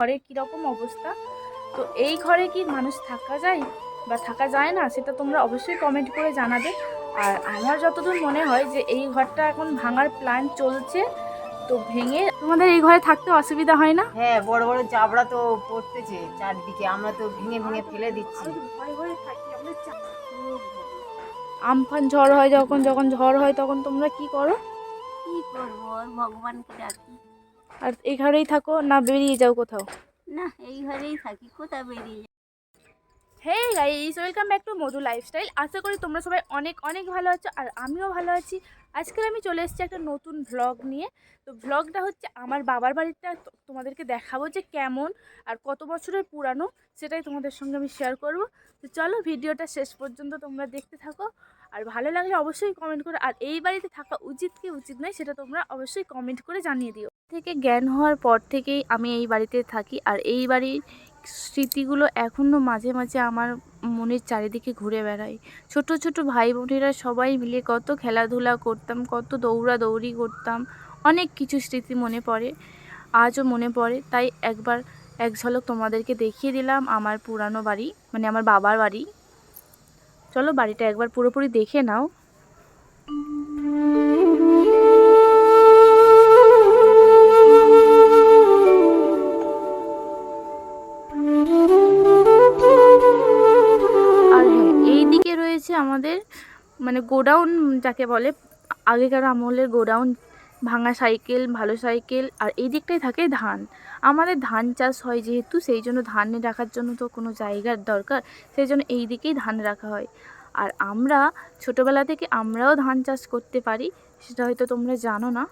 ঘরে কীরকম অবস্থা। তো এই ঘরে কি মানুষ থাকা যায় বা থাকা যায় না, সেটা তোমরা অবশ্যই কমেন্ট করে জানাবে। আর আমার যতদূর মনে হয় যে এই ঘরটা এখন ভাঙার প্ল্যান চলছে, তো ভেঙে তোমাদের এই ঘরে থাকতে অসুবিধা হয় না? হ্যাঁ, বড় বড় জাবড়া তো পড়তেছে চারদিকে, আমরা তো ভেঙে ভেঙে ফেলে দিচ্ছি। আমফান ঝড় হয়, যখন যখন ঝড় হয় তখন তোমরা কি করো? কি করবো, আর ভগবানকে ডাকি। আর এই ঘরেই থাকো না বেরিয়ে যাও কোথাও? না, এই ঘরেই থাকি, কোথাও বেরিয়ে যাই। Hey guys, welcome back to Madhu lifestyle. আশা করি তোমরা সবাই অনেক অনেক ভালো আছো, আর আমিও ভালো আছি। আজকে আমি চলে এসেছি একটা নতুন ভ্লগ নিয়ে। তো ভ্লগটা হচ্ছে আমার বাবার বাড়িটা তোমাদেরকে দেখাবো যে কেমন আর কত বছরের পুরানো, সেটাই তোমাদের সঙ্গে আমি শেয়ার করব। তো চলো ভিডিওটা শেষ পর্যন্ত তোমরা দেখতে থাকো, আর ভালো লাগলে অবশ্যই কমেন্ট করো। আর এই বাড়িতে থাকা উচিত কি উচিত নয় সেটা তোমরা অবশ্যই কমেন্ট করে জানিয়ে দিও। থেকে জ্ঞান হওয়ার পর থেকেই আমি এই বাড়িতে থাকি, আর এই বাড়ির স্মৃতিগুলো এখনও মাঝে মাঝে আমার মনের চারিদিকে ঘুরে বেড়ায়। ছোট ছোট ভাই বোনেরা সবাই মিলে কত খেলাধুলা করতাম, কত দৌড়াদৌড়ি করতাম, অনেক কিছু স্মৃতি মনে পড়ে, আজও মনে পড়ে। তাই একবার এক ঝলক তোমাদেরকে দেখিয়ে দিলাম আমার পুরানো বাড়ি, মানে আমার বাবার বাড়ি। চলো বাড়িটা একবার পুরোপুরি দেখে নাও। আর হ্যাঁ, এই দিকে রয়েছে আমাদের মানে গোডাউন যাকে বলে, আগেকার আমলের গোডাউন, ভাঙা সাইকেল, ভালো সাইকেল। আর এই দিকটাই থাকে ধান। আমাদের ধান চাষ হয় যেহেতু, সেই জন্য ধান রাখার জন্য তো কোনো জায়গার দরকার, সেই জন্য এই দিকেই ধান রাখা হয়। আর আমরা ছোটোবেলা থেকে আমরাও ধান চাষ করতে পারি, সেটা হয়তো তোমরা জানো না।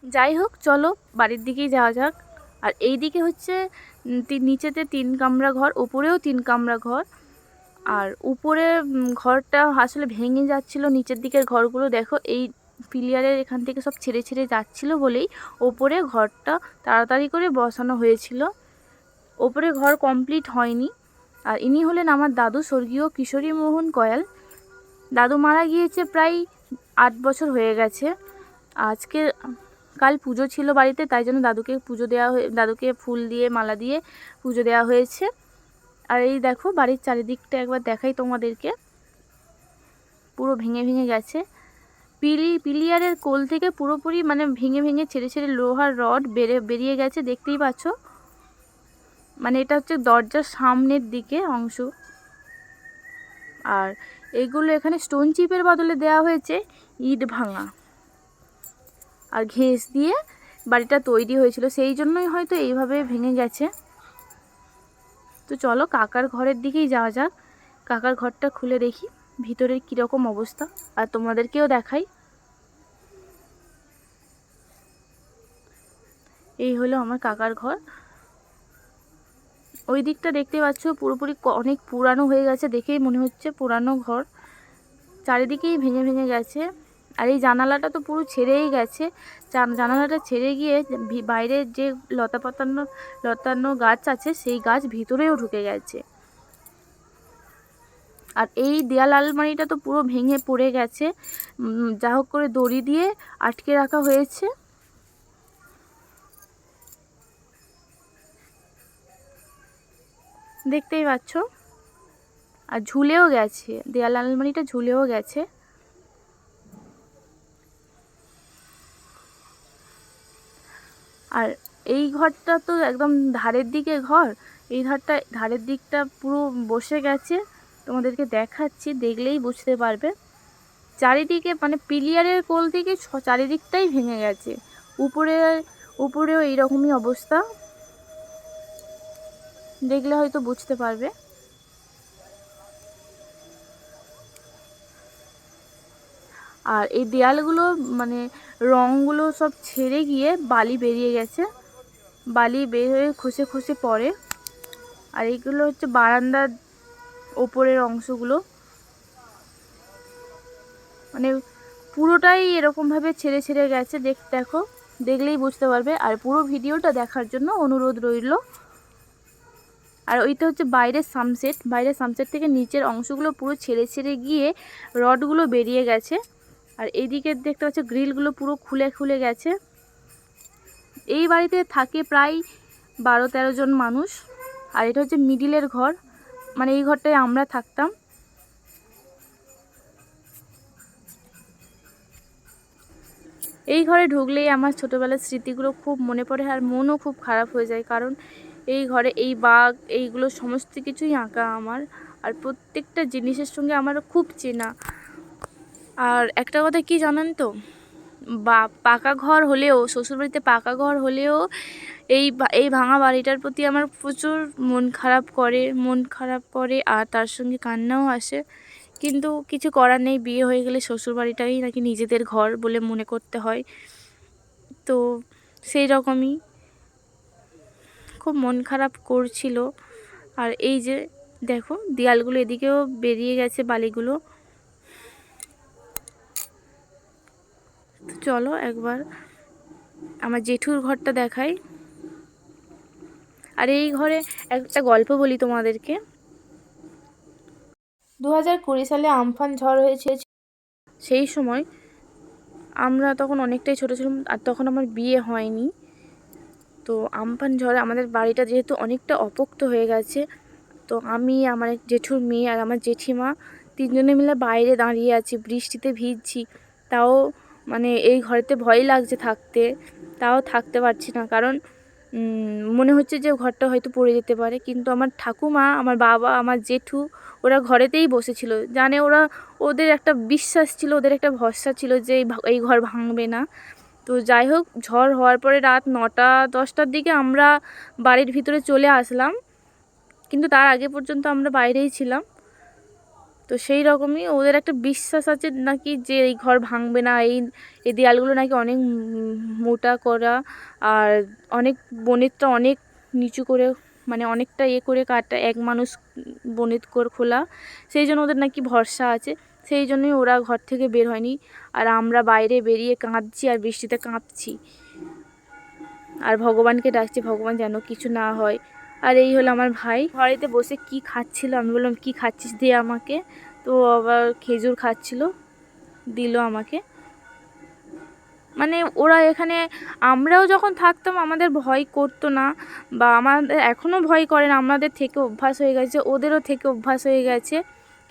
যাই হোক, চলো বাড়ির দিকেই যাওয়া যাক। আর এই দিকে হচ্ছে নিচেতে 3 কামরা ঘর, উপরেও 3 কামরা ঘর। আর উপরে ঘরটা আসলে ভেঙে যাচ্ছিল, নিচের দিকের ঘরগুলো দেখো এই পিলিয়ারের এখান থেকে সব ছেড়ে ছেড়ে যাচ্ছিলো বলেই ওপরে ঘরটা তাড়াতাড়ি করে বসানো হয়েছিল। ওপরে ঘর কমপ্লিট হয়নি। আর ইনি হলেন আমার দাদু, স্বর্গীয় কিশোরী মোহন কয়াল। দাদু মারা গিয়েছে প্রায় 8 বছর হয়ে গেছে। আজকে কাল পুজো ছিল বাড়িতে, তাই জন্য দাদুকে পুজো দেওয়া দাদুকে ফুল দিয়ে মালা দিয়ে পুজো দেওয়া হয়েছে। আর এই দেখো বাড়ির চারিদিকটা একবার দেখাই তোমাদেরকে, পুরো ভেঙে ভেঙে গেছে। পিলিয়ারের কোল থেকে পুরোপুরি মানে ভেঙে ভেঙে ছেড়ে ছেড়ে লোহার রড বেরিয়ে গেছে, দেখতেই পাচ্ছ। মানে এটা হচ্ছে দরজার সামনের দিকে অংশ। আর এগুলো এখানে স্টোন চিপের বদলে দেওয়া হয়েছে ইট ভাঙা, আর ঘেঁস দিয়ে বাড়িটা তৈরি হয়েছিল, সেই জন্যই হয়তো এইভাবে ভেঙে গেছে। তো চলো কাকার ঘরের দিকেই যাওয়া যাক। কাকার ঘরটা খুলে দেখি ভিতরের কীরকম অবস্থা, আর তোমাদেরকেও দেখাই। এই হলো আমার কাকার ঘর। ওই দিকটা দেখতে পাচ্ছ পুরোপুরি অনেক পুরানো হয়ে গেছে, দেখেই মনে হচ্ছে পুরানো ঘর। চারিদিকেই ভেঙে ভেঙে গেছে। আর এই জানালাটা তো পুরো ছেড়েই গেছে। জানালাটা ছেড়ে গিয়ে বাইরের যে লতানো গাছ আছে, সেই গাছ ভিতরেও ঢুকে গেছে। আর এই দেয়াল আলমারিটা তো পুরো ভেঙে পড়ে গেছে, যা হোক করে দড়ি দিয়ে আটকে রাখা হয়েছে। দেখতেই পাচ্ছ। আর ঝুলেও গেছে, দেয়াল আলমারিটা ঝুলেও গেছে। আর এই ঘরটা তো একদম ধারের দিকে ঘর, এই ধারের দিকটা পুরো বসে গেছে। তোমাদেরকে দেখাচ্ছি, দেখলেই বুঝতে পারবে। চারিদিকে মানে পিলিয়ারের কোল থেকে চারিদিকটাই ভেঙে গেছে। উপরেও এইরকমই অবস্থা, দেখলে হয়তো বুঝতে পারবে। আর এই দেয়ালগুলো মানে রঙগুলো সব ছেড়ে গিয়ে বালি বেরিয়ে গেছে, বালি বের হয়ে খসে খসে পড়ে। আর এইগুলো হচ্ছে বারান্দার ওপরের অংশগুলো, মানে পুরোটাই এরকমভাবে ছেড়ে ছেড়ে গেছে। দেখো, দেখলেই বুঝতে পারবে। আর পুরো ভিডিওটা দেখার জন্য অনুরোধ রইল। আর ওইটা হচ্ছে বাইরের সানসেট, বাইরের সানসেট থেকে নিচের অংশগুলো পুরো ছেড়ে ছেড়ে গিয়ে রডগুলো বেরিয়ে গেছে। আর এইদিকে দেখতে পাচ্ছ গ্রিলগুলো পুরো খুলে খুলে গেছে। এই বাড়িতে থাকে প্রায় 12-13 জন মানুষ। আর এটা হচ্ছে মিডিলের ঘর, মানে এই ঘরটায় আমরা থাকতাম। এই ঘরে ঢুকলেই আমার ছোটোবেলার স্মৃতিগুলো খুব মনে পড়ে আর মনও খুব খারাপ হয়ে যায়, কারণ এই ঘরে এই বাঘ এইগুলো সমস্ত কিছুই আঁকা আমার, আর প্রত্যেকটা জিনিসের সঙ্গে আমার খুব চেনা। আর একটা কথা কি জানেন তো, পাকা ঘর হলেও, শ্বশুরবাড়িতে পাকা ঘর হলেও এই ভাঙা বাড়িটার প্রতি আমার প্রচুর মন খারাপ করে আর তার সঙ্গে কান্নাও আসে। কিন্তু কিছু করার নেই, বিয়ে হয়ে গেলে শ্বশুরবাড়িটাই নাকি নিজেদের ঘর বলে মনে করতে হয়। তো সেই রকমই খুব মন খারাপ করছিল। আর এই যে দেখো দেয়ালগুলো এদিকেও বেরিয়ে গেছে বালিগুলো। চলো একবার আমার জেঠুর ঘরটা দেখাই। আর এই ঘরে একটা গল্প বলি তোমাদেরকে। 2020 সালে আমফান ঝড় হয়েছে। সেই সময় আমরা তখন অনেকটাই ছোটো ছিলাম, আর তখন আমার বিয়ে হয়নি। তো আমফান ঝড়ে আমাদের বাড়িটা যেহেতু অনেকটা অপোক্ত হয়ে গেছে, তো আমি, আমার এক জেঠুর মেয়ে আর আমার জেঠিমা 3 জনে মিলে বাইরে দাঁড়িয়ে আছি, বৃষ্টিতে ভিজছি। তাও মানে এই ঘরেতে ভয় লাগছে থাকতে, তাও থাকতে পারছি না, কারণ মনে হচ্ছে যে ঘরটা হয়তো পড়ে যেতে পারে। কিন্তু আমার ঠাকুমা, আমার বাবা, আমার জেঠু ওরা ঘরেতেই বসেছিল, জানে ওদের একটা বিশ্বাস ছিল, ওদের একটা ভরসা ছিল যে এই ঘর ভাঙবে না। তো যাই হোক, ঝড় হওয়ার পরে রাত 9টা-10টার দিকে আমরা বাড়ির ভিতরে চলে আসলাম, কিন্তু তার আগে পর্যন্ত আমরা বাইরেই ছিলাম। তো সেই রকমই ওদের একটা বিশ্বাস আছে নাকি যে এই ঘর ভাঙবে না, এই দেয়ালগুলো নাকি অনেক মোটা করা, আর অনেক বনেতটা অনেক নিচু করে, মানে অনেকটা করে কাটা, এক মানুষ বনেত করে খোলা, সেই জন্য ওদের নাকি ভরসা আছে। সেই জন্যই ওরা ঘর থেকে বের হয়নি, আর আমরা বাইরে বেরিয়ে কাঁদছি আর বৃষ্টিতে কাঁপছি আর ভগবানকে ডাকছি, ভগবান যেন কিছু না হয়। আর এই হলো আমার ভাই, ঘরেতে বসে কি খাচ্ছিল। আমি বললাম কি খাচ্ছিস, দে আমাকে। তো আবার খেজুর খাচ্ছিল, দিল আমাকে। মানে ওরা এখানে, আমরাও যখন থাকতাম আমাদের ভয় করতো না, বা আমাদের এখনও ভয় করে না, আমাদের থেকে অভ্যাস হয়ে গেছে, ওদেরও থেকে অভ্যাস হয়ে গেছে।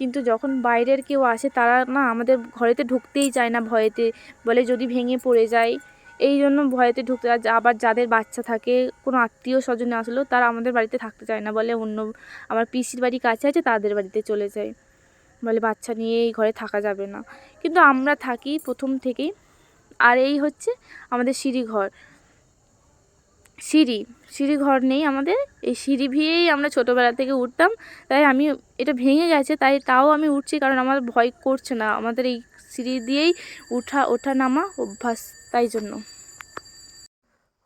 কিন্তু যখন বাইরের কেউ আসে তারা না আমাদের ঘরেতে ঢুকতেই চায় না, ভয়েতে বলে যদি ভেঙে পড়ে যায়, এই জন্য ভয়েতে ঢুকতে। আবার যাদের বাচ্চা থাকে, কোনো আত্মীয় স্বজনে আসলো, তারা আমাদের বাড়িতে থাকতে চায় না, বলে অন্য আমার পিসির বাড়ি কাছে আছে তাদের বাড়িতে চলে যায়, বলে বাচ্চা নিয়ে এই ঘরে থাকা যাবে না। কিন্তু আমরা থাকি প্রথম থেকেই। আর এই হচ্ছে আমাদের সিঁড়িঘর, সিঁড়ি ঘর নেই আমাদের, এই সিঁড়ি ভিয়েই আমরা ছোটোবেলা থেকে উঠতাম। তাই আমি, এটা ভেঙে গেছে তাও আমি উঠছি, কারণ আমার ভয় করছে না, আমাদের এই সিঁড়ি দিয়েই ওঠা নামা অভ্যাস, তাই জন্য।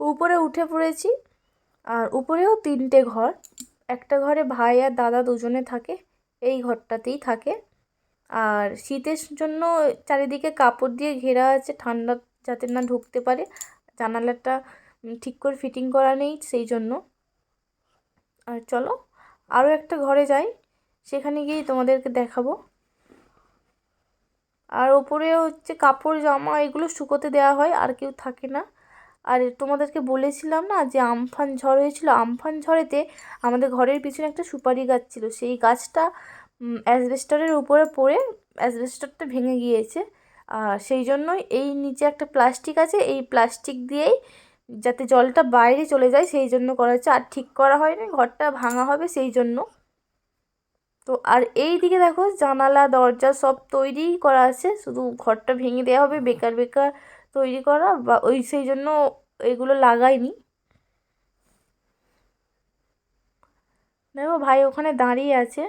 উপরে উঠে পড়েছি। আর উপরেও 3টে ঘর, একটা ঘরে ভাই আর দাদা দুজনে থাকে, এই ঘরটাতেই থাকে। আর শীতের জন্য চারিদিকে কাপড় দিয়ে ঘেরা আছে, ঠান্ডা যাতে না ঢুকতে পারে। জানালাটা ঠিক করে ফিটিং করা নেই, সেই জন্য। আর চলো আরও একটা ঘরে যাই, সেখানে গিয়েই তোমাদেরকে দেখাবো। আর ওপরে হচ্ছে কাপড় জামা এগুলো শুকোতে দেওয়া হয়, আর কেউ থাকে না। আর তোমাদেরকে বলেছিলাম না যে আমফান ঝড় হয়েছিল, আমফান ঝড়েতে আমাদের ঘরের পিছনে একটা সুপারি গাছ ছিল, সেই গাছটা অ্যাসবেস্টরের উপরে পড়ে অ্যাসবেস্টরটা ভেঙে গিয়েছে। আর সেই জন্যই এই নিচে একটা প্লাস্টিক আছে, এই প্লাস্টিক দিয়েই যাতে জলটা বাইরে চলে যায় সেই জন্য করা হচ্ছে, আর ঠিক করা হয়নি, ঘরটা ভাঙা হবে সেই জন্য। তো আর এই দিকে দেখো জানালা দরজা সব তৈরি করা আছে, শুধু ঘরটা ভেঙে দেওয়া হবে, বেকার বেকার তৈরি করা, বা সেই জন্য এগুলো লাগাইনি। দেখো ভাই ওখানে দাঁড়িয়ে আছে।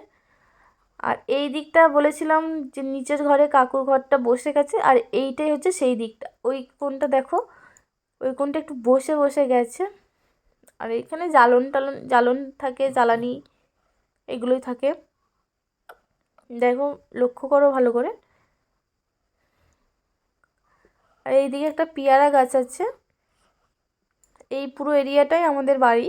আর এই দিকটা বলেছিলাম যে নিচের ঘরে কাকুর ঘরটা বসে গেছে, আর এইটাই হচ্ছে সেই দিকটা, ওই কোণটা দেখো, ওই কোণটা একটু বসে বসে গেছে। আর এইখানে জ্বালন থাকে, জ্বালানি এগুলোই থাকে, দেখো লক্ষ্য করো ভালো করে। আর এইদিকে একটা পেয়ারা গাছ আছে, এই পুরো এরিয়াটাই আমাদের বাড়ি।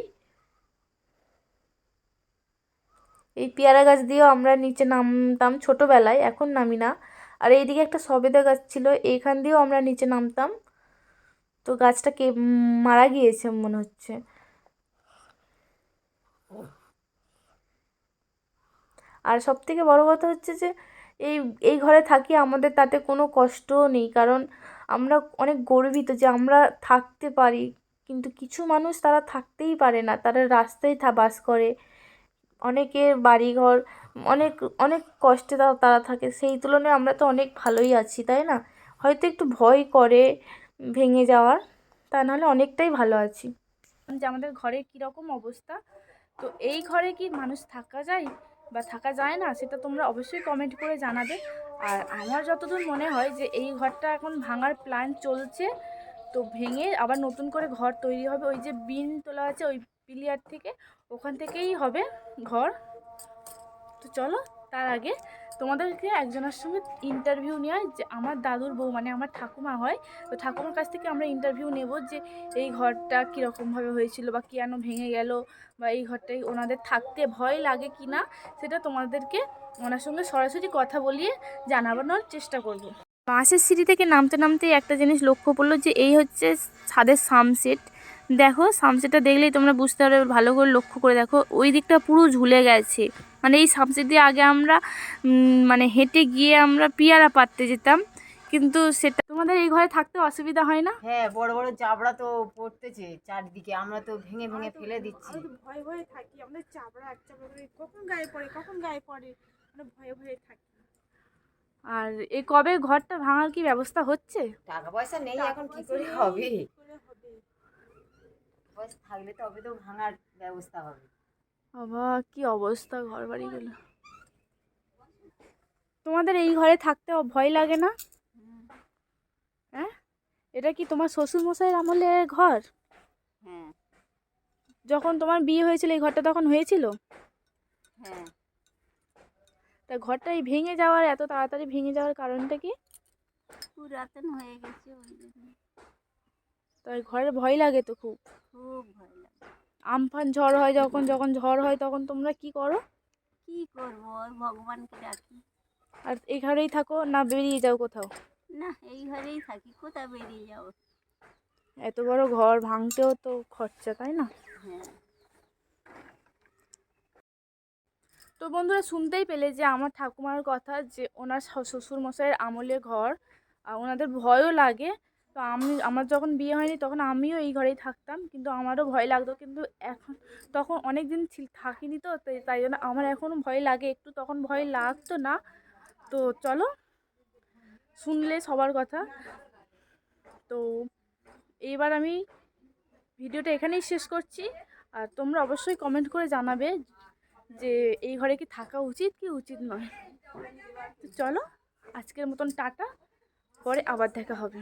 এই পেয়ারা গাছ দিয়েও আমরা নিচে নামতাম ছোটোবেলায়, এখন নামি না। আর এইদিকে একটা সবেদা গাছ ছিল, এইখান দিয়েও আমরা নিচে নামতাম। তো গাছটা মারা গিয়েছে মনে হচ্ছে। আর সবথেকে বড় কথা হচ্ছে যে এই এই ঘরে থাকি, আমাদের তাতে কোনো কষ্টও নেই, কারণ আমরা অনেক গর্বিত যে আমরা থাকতে পারি। কিন্তু কিছু মানুষ তারা থাকতেই পারে না, তারা রাস্তায় বাস করে। অনেকের বাড়িঘর অনেক অনেক কষ্টে তারা তারা থাকে, সেই তুলনায় আমরা তো অনেক ভালোই আছি, তাই না? হয়তো একটু ভয় করে ভেঙে যাওয়ার, তা নাহলে অনেকটাই ভালো আছি। যে আমাদের ঘরের কীরকম অবস্থা, তো এই ঘরে কি মানুষ থাকা যায় বা থাকা যায় না, সেটা তোমরা অবশ্যই কমেন্ট করে জানাবে। আর আমার যতদূর মনে হয় যে এই ঘরটা এখন ভাঙার প্ল্যান চলছে, তো ভেঙে আবার নতুন করে ঘর তৈরি হবে। ওই যে বিন তোলা আছে ওই পিলিয়ার থেকে, ওখান থেকেই হবে ঘর। তো চলো, তার আগে তোমাদেরকে একজনের সঙ্গে ইন্টারভিউ নেওয়া, যে আমার দাদুর বউ মানে আমার ঠাকুমা হয়, তো ঠাকুমার কাছ থেকে আমরা ইন্টারভিউ নেব যে এই ঘরটা কীরকমভাবে হয়েছিল বা কেন ভেঙে গেল, বা এই ঘরটাই ওনাদের থাকতে ভয় লাগে কি না, সেটা তোমাদেরকে ওনার সঙ্গে সরাসরি কথা বলিয়ে জানানোর চেষ্টা করব। বাসের সিঁড়ি থেকে নামতে নামতে একটা জিনিস লক্ষ্য পড়লো, যে এই হচ্ছে ছাদের সানসেট। দেখো সানসেটটা দেখলেই তোমরা বুঝতে পারবে, ভালো করে লক্ষ্য করে দেখো, ওই দিকটা পুরো ঝুলে গেছে। মানে এই সানসেট দিয়ে আগে আমরা মানে হেঁটে গিয়ে আমরা পেয়ারা পাড়তে যেতাম, কিন্তু সেটা তোমাদের এই ঘরে থাকতে অসুবিধা হয় না? হ্যাঁ, বড় বড় চাবড়া তো পড়তেছে চারদিকে, আমরা তো ভেঙে ভেঙে ফেলে দিচ্ছি। ভয়ে ভয়ে থাকি, আমাদের চাবড়া এক চাবড়া করে কখন গায়ে পড়ে কখন গায়ে পড়ে, আমরা ভয়ে ভয়ে থাকি। আর এই কবে ঘরটা ভাঙার কি ব্যবস্থা হচ্ছে? টাকা পয়সা নেই এখন, কি করে হবে? পয়সা থাকলে তবে তো ভাঙার ব্যবস্থা হবে। বাবা কি অবস্থা ঘর বাড়িগুলো। তোমাদের এই ঘরে থাকতে ভয় লাগে না? হ্যাঁ, এটা কি তোমার শ্বশুর মশাইয়ের আমলের ঘর? হ্যাঁ। যখন তোমার বিয়ে হয়েছিল এই ঘরটা তখন হয়েছিল? হ্যাঁ। তা ঘরটা এই ভেঙে যাওয়ার, এত তাড়াতাড়ি ভেঙে যাওয়ার কারণটা কি? পুরাতন হয়ে গেছে ওই জন্য। তাই ঘরে ভয় লাগে তো খুব। খুব ভয় লাগে। আমফান ঝড় হয়, যখন যখন ঝড় হয় তখন তোমরা কি করো? কি করবো, আর ভগবানকে ডাকি। আর এই ঘরেই থাকো না বেরিয়ে যাও কোথাও? না, এই ঘরেই থাকি, কোথা বেরিয়ে যাবো। এত বড় ঘর ভাঙতেও তো খরচা, তাই না? হ্যাঁ। তো বন্ধুরা শুনতেই পেলে যে আমার ঠাকুমার কথা, যে ওনার শ্বশুর মশাইয়ের আমলে ঘর, আর ওনাদের ভয়ও লাগে। তো আমার যখন বিয়ে হয়নি তখন আমিও এই ঘরেই থাকতাম, কিন্তু আমারও ভয় লাগতো, কিন্তু এখন তখন অনেক দিন থাকিনি, তো তাই জন্য আমার এখনও ভয় লাগে একটু, তখন ভয় লাগতো না। তো চলো, শুনলে সবার কথা। তো এইবার আমি ভিডিওটা এখানেই শেষ করছি। আর তোমরা অবশ্যই কমেন্ট করে জানাবে যে এই ঘরে কি থাকা উচিত কি উচিত নয়। তো চলো, আজকের মতন টাটা, পরে আবার দেখা হবে।